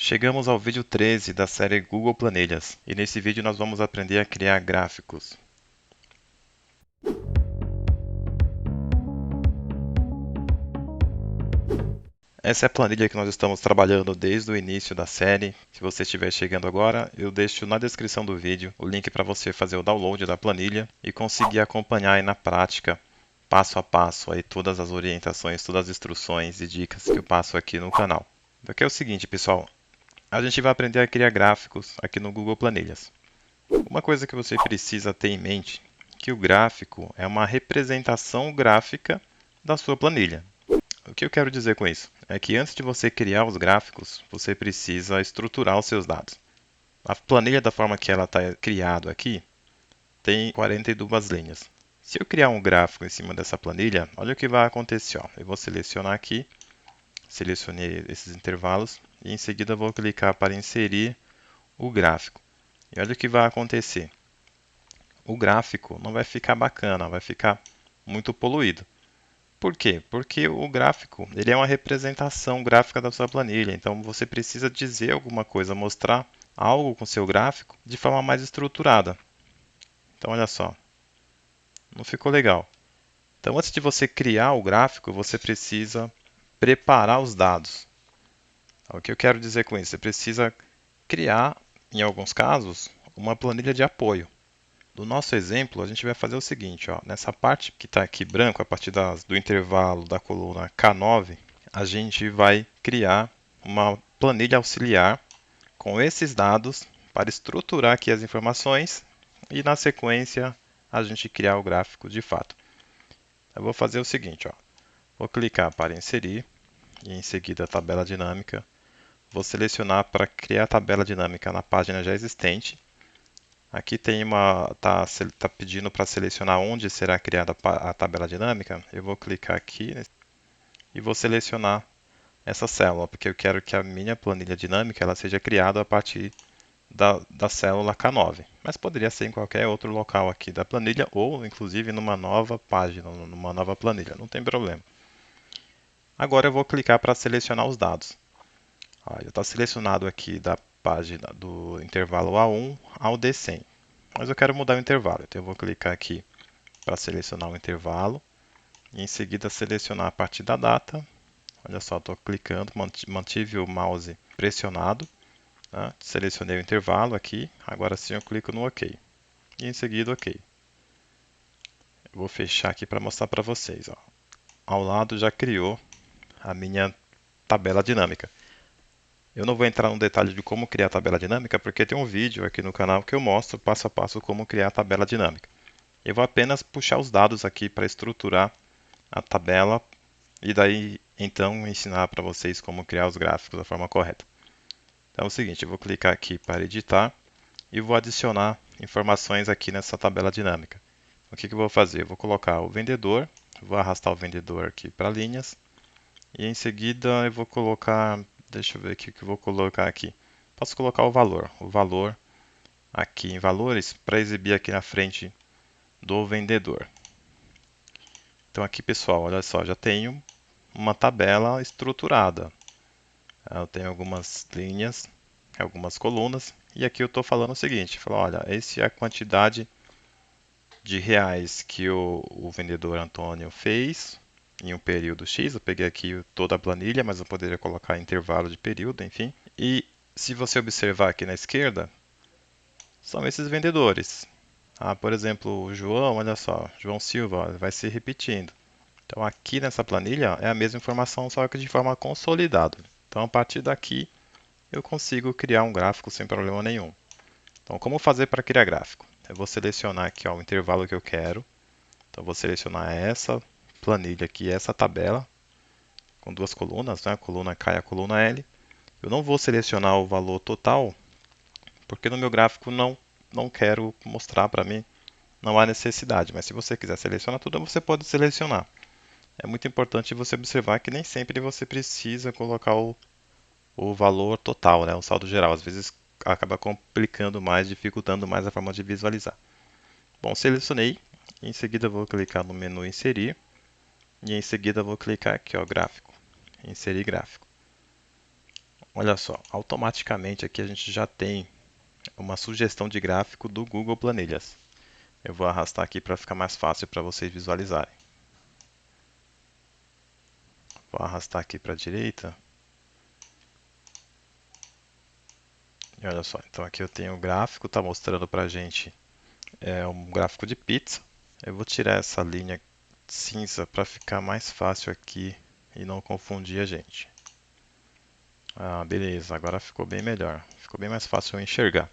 Chegamos ao vídeo 13 da série Google Planilhas, e nesse vídeo nós vamos aprender a criar gráficos. Essa é a planilha que nós estamos trabalhando desde o início da série. Se você estiver chegando agora, eu deixo na descrição do vídeo o link para você fazer o download da planilha e conseguir acompanhar aí na prática, passo a passo, aí todas as orientações, todas as instruções e dicas que eu passo aqui no canal. Então aqui é o seguinte, pessoal, a gente vai aprender a criar gráficos aqui no Google Planilhas. Uma coisa que você precisa ter em mente é que o gráfico é uma representação gráfica da sua planilha. O que eu quero dizer com isso? É que antes de você criar os gráficos, você precisa estruturar os seus dados. A planilha, da forma que ela está criada aqui, tem 42 linhas. Se eu criar um gráfico em cima dessa planilha, olha o que vai acontecer. Ó. Eu vou selecionar aqui, selecionei esses intervalos e em seguida vou clicar para inserir o gráfico. E olha o que vai acontecer. O gráfico não vai ficar bacana, vai ficar muito poluído. Por quê? Porque o gráfico ele é uma representação gráfica da sua planilha, então você precisa dizer alguma coisa, mostrar algo com seu gráfico de forma mais estruturada. Então olha só, não ficou legal. Então antes de você criar o gráfico, você precisa preparar os dados. O que eu quero dizer com isso? Você precisa criar, em alguns casos, uma planilha de apoio. No nosso exemplo, a gente vai fazer o seguinte, ó, nessa parte que está aqui branco, a partir do intervalo da coluna K9, a gente vai criar uma planilha auxiliar com esses dados para estruturar aqui as informações e, na sequência, a gente criar o gráfico de fato. Eu vou fazer o seguinte, ó, vou clicar para inserir e em seguida a tabela dinâmica. Vou selecionar para criar a tabela dinâmica na página já existente. Aqui tá pedindo para selecionar onde será criada a tabela dinâmica. Eu vou clicar aqui e vou selecionar essa célula, porque eu quero que a minha planilha dinâmica ela seja criada a partir da célula K9. Mas poderia ser em qualquer outro local aqui da planilha ou inclusive numa nova página, numa nova planilha, não tem problema. Agora eu vou clicar para selecionar os dados. Já está selecionado aqui da página do intervalo A1 ao D100. Mas eu quero mudar o intervalo, então eu vou clicar aqui para selecionar o intervalo e em seguida selecionar a partir da data. Olha só, estou clicando, mantive o mouse pressionado, tá? Selecionei o intervalo aqui, agora sim eu clico no OK. E em seguida OK. Eu vou fechar aqui para mostrar para vocês. Ó. Ao lado já criou a minha tabela dinâmica. Eu não vou entrar no detalhe de como criar a tabela dinâmica, porque tem um vídeo aqui no canal que eu mostro passo a passo como criar a tabela dinâmica. Eu vou apenas puxar os dados aqui para estruturar a tabela e daí então ensinar para vocês como criar os gráficos da forma correta. Então é o seguinte, eu vou clicar aqui para editar e vou adicionar informações aqui nessa tabela dinâmica. O que eu vou fazer? Eu vou colocar o vendedor, vou arrastar o vendedor aqui para linhas e em seguida eu vou colocar, deixa eu ver o que eu vou colocar aqui. Posso colocar o valor aqui em valores para exibir aqui na frente do vendedor. Então aqui, pessoal, olha só, já tenho uma tabela estruturada. Eu tenho algumas linhas, algumas colunas, e aqui eu estou falando o seguinte, olha, essa é a quantidade de reais que o vendedor Antônio fez em um período X. Eu peguei aqui toda a planilha, mas eu poderia colocar intervalo de período, enfim. E se você observar aqui na esquerda, são esses vendedores. Por exemplo, o João, olha só, João Silva, ó, vai se repetindo. Então, aqui nessa planilha é a mesma informação, só que de forma consolidada. Então, a partir daqui, eu consigo criar um gráfico sem problema nenhum. Então, como fazer para criar gráfico? Eu vou selecionar aqui ó, o intervalo que eu quero. Então, eu vou selecionar essa planilha aqui, essa tabela, com duas colunas, né? A coluna K e a coluna L. Eu não vou selecionar o valor total, porque no meu gráfico não quero mostrar para mim, não há necessidade. Mas se você quiser selecionar tudo, você pode selecionar. É muito importante você observar que nem sempre você precisa colocar o valor total, né, o saldo geral. Às vezes acaba complicando mais, dificultando mais a forma de visualizar. Bom, selecionei. Em seguida vou clicar no menu Inserir. E em seguida vou clicar aqui, ó, Gráfico. Inserir gráfico. Olha só, automaticamente aqui a gente já tem uma sugestão de gráfico do Google Planilhas. Eu vou arrastar aqui para ficar mais fácil para vocês visualizarem. Vou arrastar aqui para a direita. E olha só, então aqui eu tenho o gráfico, está mostrando para a gente um gráfico de pizza. Eu vou tirar essa linha cinza para ficar mais fácil aqui e não confundir a gente. Ah, beleza, agora ficou bem melhor. Ficou bem mais fácil eu enxergar.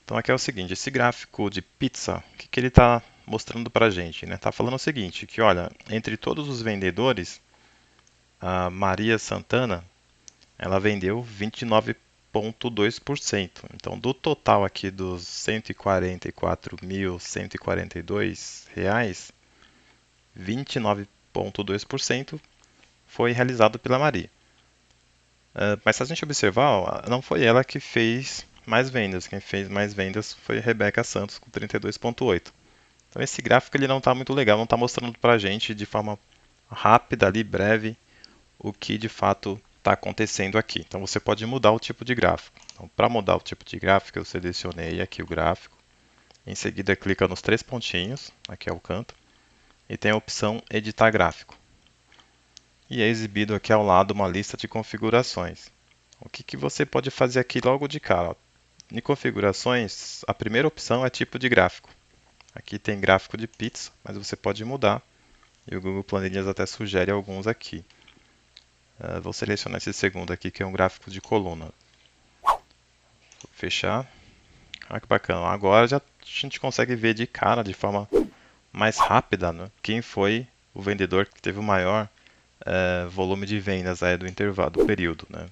Então aqui é o seguinte, esse gráfico de pizza, o que ele está mostrando para a gente? Está falando o seguinte, que olha, entre todos os vendedores, a Maria Santana, ela vendeu 29,2%. Então do total aqui dos 144.142 reais, 29,2% foi realizado pela Maria. Mas se a gente observar, ó, não foi ela que fez mais vendas. Quem fez mais vendas foi a Rebeca Santos com 32,8. Então esse gráfico ele não está muito legal, não está mostrando para a gente de forma rápida ali, breve, o que de fato está acontecendo aqui. Então você pode mudar o tipo de gráfico. Então, para mudar o tipo de gráfico, eu selecionei aqui o gráfico. Em seguida, clica nos três pontinhos, aqui ao canto, e tem a opção Editar Gráfico. E é exibido aqui ao lado uma lista de configurações. O que você pode fazer aqui logo de cara? Em configurações, a primeira opção é tipo de gráfico. Aqui tem gráfico de pizza, mas você pode mudar. E o Google Planilhas até sugere alguns aqui. Vou selecionar esse segundo aqui, que é um gráfico de coluna. Vou fechar. Olha que bacana. Agora já a gente consegue ver de cara, de forma mais rápida, né, quem foi o vendedor que teve o maior volume de vendas aí do intervalo, do período. Né?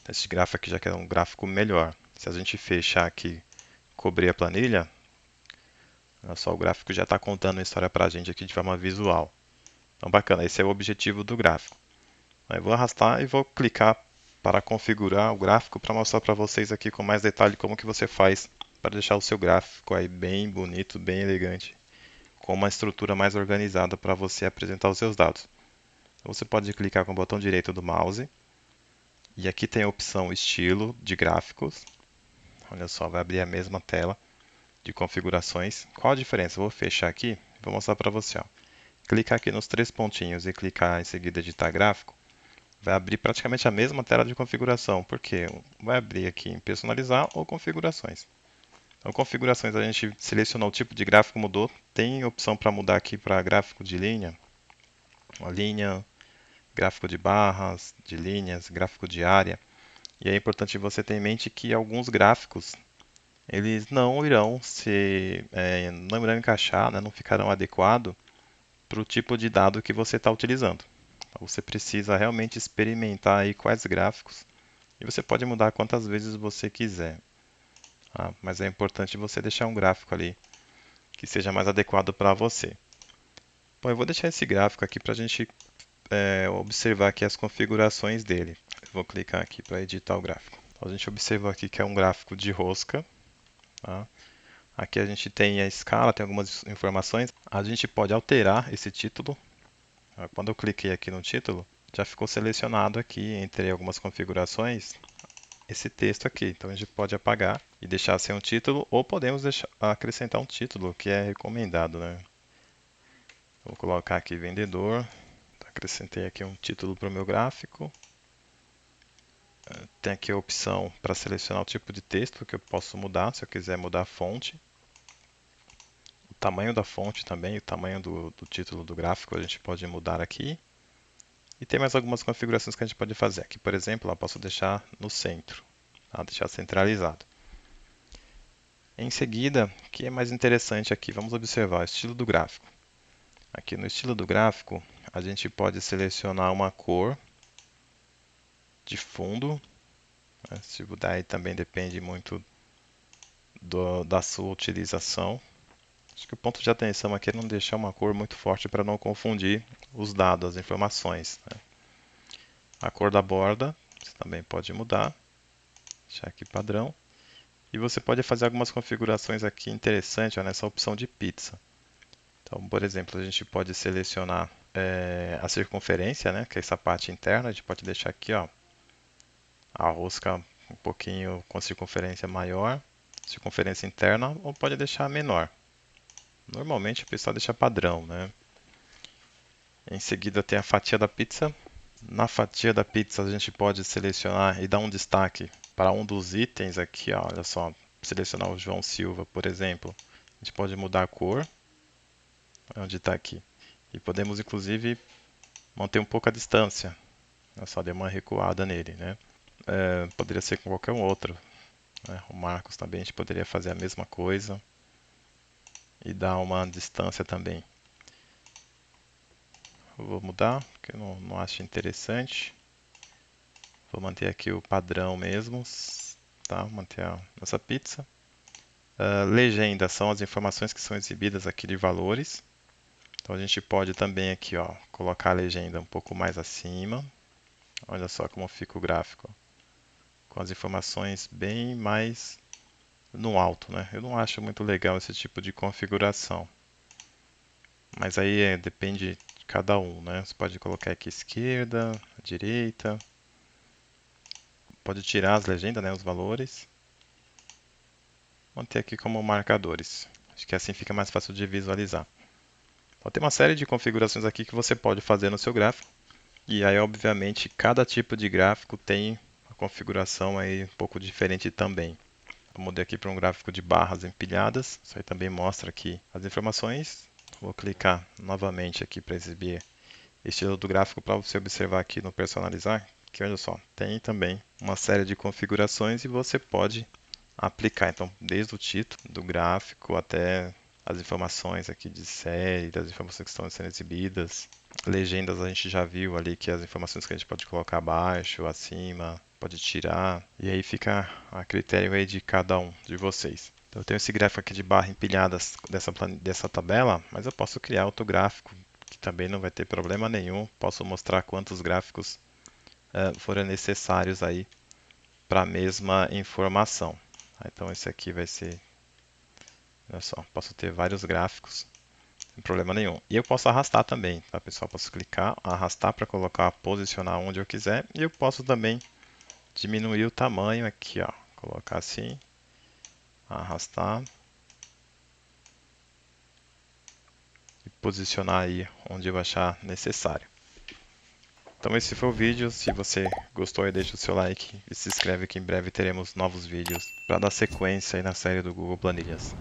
Esse gráfico aqui já que é um gráfico melhor. Se a gente fechar aqui, cobrir a planilha, olha só, o gráfico já está contando a história para a gente aqui de forma visual. Então, bacana, esse é o objetivo do gráfico. Eu vou arrastar e vou clicar para configurar o gráfico para mostrar para vocês aqui com mais detalhe como que você faz para deixar o seu gráfico aí bem bonito, bem elegante, com uma estrutura mais organizada para você apresentar os seus dados. Então, você pode clicar com o botão direito do mouse e aqui tem a opção estilo de gráficos. Olha só, vai abrir a mesma tela de configurações. Qual a diferença? Eu vou fechar aqui e vou mostrar para você. Ó. Clicar aqui nos três pontinhos e clicar em seguida editar gráfico, vai abrir praticamente a mesma tela de configuração, porque vai abrir aqui em personalizar ou configurações. Então, configurações, a gente selecionou o tipo de gráfico, mudou. Tem opção para mudar aqui para gráfico de linha, uma linha, gráfico de barras, de linhas, gráfico de área. E é importante você ter em mente que alguns gráficos eles não irão encaixar, né, não ficarão adequados para o tipo de dado que você está utilizando. Então, você precisa realmente experimentar aí quais gráficos e você pode mudar quantas vezes você quiser. Tá? Mas é importante você deixar um gráfico ali que seja mais adequado para você. Bom, eu vou deixar esse gráfico aqui para a gente observar aqui as configurações dele. Eu vou clicar aqui para editar o gráfico. Então, a gente observou aqui que é um gráfico de rosca. Tá? Aqui a gente tem a escala, tem algumas informações. A gente pode alterar esse título. Quando eu cliquei aqui no título, já ficou selecionado aqui entre algumas configurações esse texto aqui. Então a gente pode apagar e deixar sem um título ou podemos acrescentar um título que é recomendado, né? Vou colocar aqui vendedor. Acrescentei aqui um título para o meu gráfico. Tem aqui a opção para selecionar o tipo de texto que eu posso mudar, se eu quiser mudar a fonte. O tamanho da fonte também, o tamanho do título do gráfico a gente pode mudar aqui. E tem mais algumas configurações que a gente pode fazer. Aqui, por exemplo, eu posso deixar no centro, tá? Deixar centralizado. Em seguida, o que é mais interessante aqui? Vamos observar o estilo do gráfico. Aqui no estilo do gráfico, a gente pode selecionar uma cor de fundo. Né? Daí também depende muito da sua utilização. Acho que o ponto de atenção aqui é não deixar uma cor muito forte para não confundir os dados, as informações. Né? A cor da borda, você também pode mudar. Deixar aqui padrão. E você pode fazer algumas configurações aqui interessantes ó, nessa opção de pizza. Então, por exemplo, a gente pode selecionar a circunferência, né, que é essa parte interna, a gente pode deixar aqui ó, a rosca um pouquinho com circunferência maior, circunferência interna, ou pode deixar menor. Normalmente o pessoal deixa padrão, né? Em seguida tem a fatia da pizza. Na fatia da pizza a gente pode selecionar e dar um destaque para um dos itens aqui, ó, olha só. Selecionar o João Silva, por exemplo. A gente pode mudar a cor, onde está aqui. E podemos inclusive manter um pouco a distância. Olha só, dei uma recuada nele, né? Poderia ser com qualquer um outro, né? O Marcos também a gente poderia fazer a mesma coisa e dar uma distância também. Eu vou mudar, porque eu não acho interessante. Vou manter aqui o padrão mesmo, tá? Manter a nossa pizza. Legenda são as informações que são exibidas aqui de valores. Então a gente pode também aqui, ó, colocar a legenda um pouco mais acima. Olha só como fica o gráfico, com as informações bem mais no alto, né? Eu não acho muito legal esse tipo de configuração, mas aí depende de cada um, né? Você pode colocar aqui esquerda, direita, pode tirar as legendas, né, os valores, manter aqui como marcadores. Acho que assim fica mais fácil de visualizar. Então, tem uma série de configurações aqui que você pode fazer no seu gráfico. E aí, obviamente, cada tipo de gráfico tem uma configuração aí um pouco diferente também. Eu mudei aqui para um gráfico de barras empilhadas. Isso aí também mostra aqui as informações. Vou clicar novamente aqui para exibir estilo do gráfico para você observar aqui no personalizar. Que olha só, tem também uma série de configurações e você pode aplicar. Então, desde o título do gráfico até as informações aqui de série, das informações que estão sendo exibidas. Legendas a gente já viu ali que as informações que a gente pode colocar abaixo, acima, pode tirar. E aí fica a critério aí de cada um de vocês. Então eu tenho esse gráfico aqui de barra empilhadas dessa tabela, mas eu posso criar outro gráfico que também não vai ter problema nenhum. Posso mostrar quantos gráficos forem necessários aí para a mesma informação. Então esse aqui vai ser, olha só, posso ter vários gráficos, sem problema nenhum. E eu posso arrastar também, tá pessoal? Posso clicar, arrastar para colocar, posicionar onde eu quiser. E eu posso também diminuir o tamanho aqui, ó. Colocar assim, arrastar e posicionar aí onde eu achar necessário. Então esse foi o vídeo. Se você gostou, deixa o seu like e se inscreve que em breve teremos novos vídeos para dar sequência aí na série do Google Planilhas.